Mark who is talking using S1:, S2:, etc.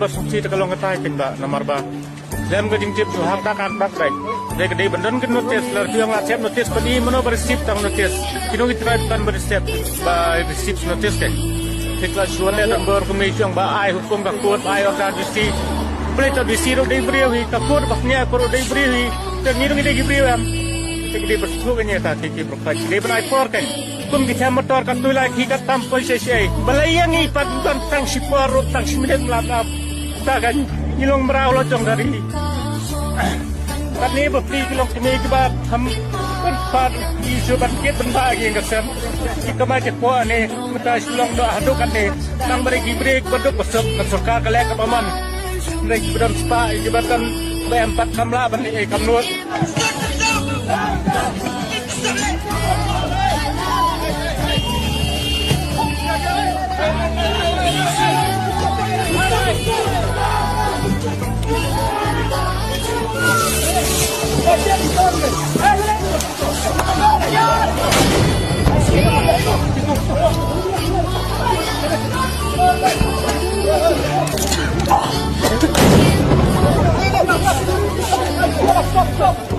S1: sukti kalau ngatai kinda namar ba lem ga jingtip tu hak tak bak baik de gede benden kin notice lar yang lacep notice padi mano bersip tang notice kino kita kan bersip ba bersip notice kan kita suane dan berkomisi yang ba ai hukum ka court ai order disti pelita bisi ro de brio hi ka court baknya ko ro de brio hi te ni ro de brio am te gede bersu ganya ta ke profile de banai por kan kum kita motor ka tulai ki ka tampol sesai balayang i pagdan tang siparo tang simidet melap ta kan ilong merau lo jong dari Kami berpikir kalau kami coba tempat isu bangkit berbagi kesem kita macam apa ni kita silong doa hadukan ni nang beri break berduk besok kesurka kelek ke paman beri berduk spa jabatan B4 kamla bani kamnut
S2: Stop!